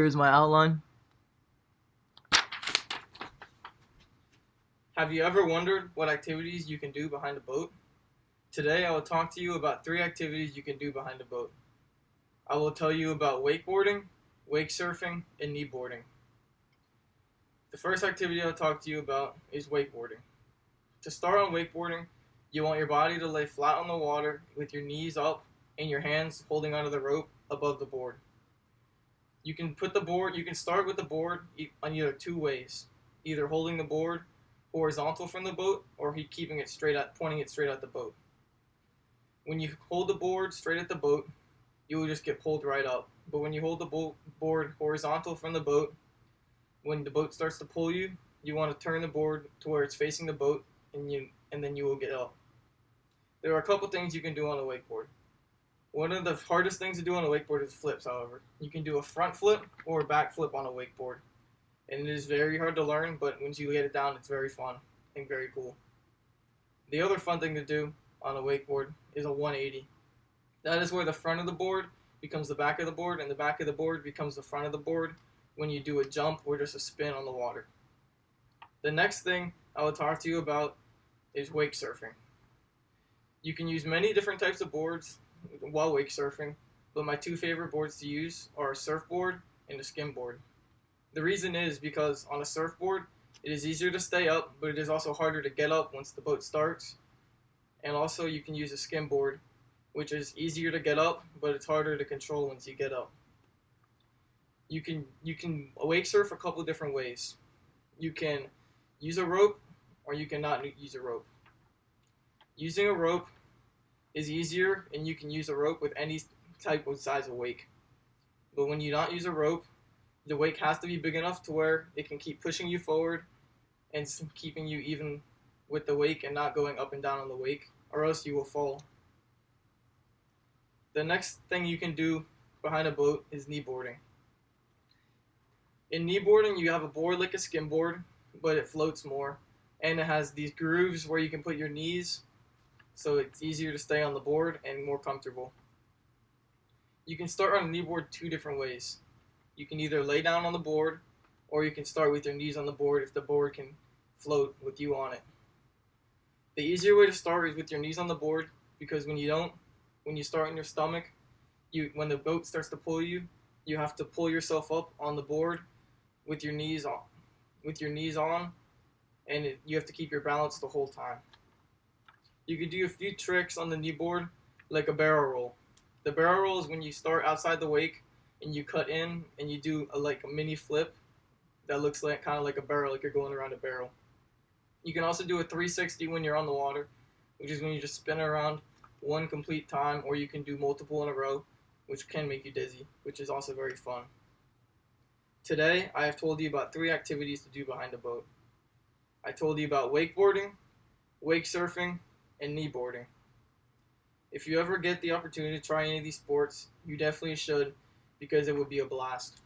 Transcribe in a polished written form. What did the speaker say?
Here's my outline. Have you ever wondered what activities you can do behind a boat? Today I will talk to you about 3 activities you can do behind a boat. I will tell you about wakeboarding, wake surfing, and kneeboarding. The first activity I'll talk to you about is wakeboarding. To start on wakeboarding, you want your body to lay flat on the water with your knees up and your hands holding onto the rope above the board. You can start with the board on either 2 ways, either holding the board horizontal from the boat or pointing it straight at the boat. When you hold the board straight at the boat, you will just get pulled right up. But when you hold the board horizontal from the boat, when the boat starts to pull you, you want to turn the board to where it's facing the boat, and then you will get up. There are a couple things you can do on a wakeboard. One of the hardest things to do on a wakeboard is flips, however. You can do a front flip or a back flip on a wakeboard. And it is very hard to learn, but once you get it down, it's very fun and very cool. The other fun thing to do on a wakeboard is a 180. That is where the front of the board becomes the back of the board, and the back of the board becomes the front of the board when you do a jump or just a spin on the water. The next thing I will talk to you about is wake surfing. You can use many different types of boards while wake surfing, but my 2 favorite boards to use are a surfboard and a skimboard. The reason is because on a surfboard, it is easier to stay up, but it is also harder to get up once the boat starts. And also you can use a skimboard, which is easier to get up, but it's harder to control once you get up. You can wake surf a couple different ways. You can use a rope, or you cannot use a rope. Using a rope is easier, and you can use a rope with any type of size of wake. But when you not use a rope, the wake has to be big enough to where it can keep pushing you forward and keeping you even with the wake and not going up and down on the wake, or else you will fall. The next thing you can do behind a boat is kneeboarding. In kneeboarding, you have a board like a skimboard, but it floats more, and it has these grooves where you can put your knees, so it's easier to stay on the board and more comfortable. You can start on a kneeboard 2 different ways. You can either lay down on the board, or you can start with your knees on the board if the board can float with you on it. The easier way to start is with your knees on the board, because when you start on your stomach, when the boat starts to pull you, you have to pull yourself up on the board with your knees on, and you have to keep your balance the whole time. You can do a few tricks on the kneeboard, like a barrel roll. The barrel roll is when you start outside the wake and you cut in and you do a mini flip that looks like kind of like a barrel, like you're going around a barrel. You can also do a 360 when you're on the water, which is when you just spin around one complete time, or you can do multiple in a row, which can make you dizzy, which is also very fun. Today, I have told you about 3 activities to do behind a boat. I told you about wakeboarding, wake surfing, and kneeboarding. If you ever get the opportunity to try any of these sports, you definitely should, because it would be a blast.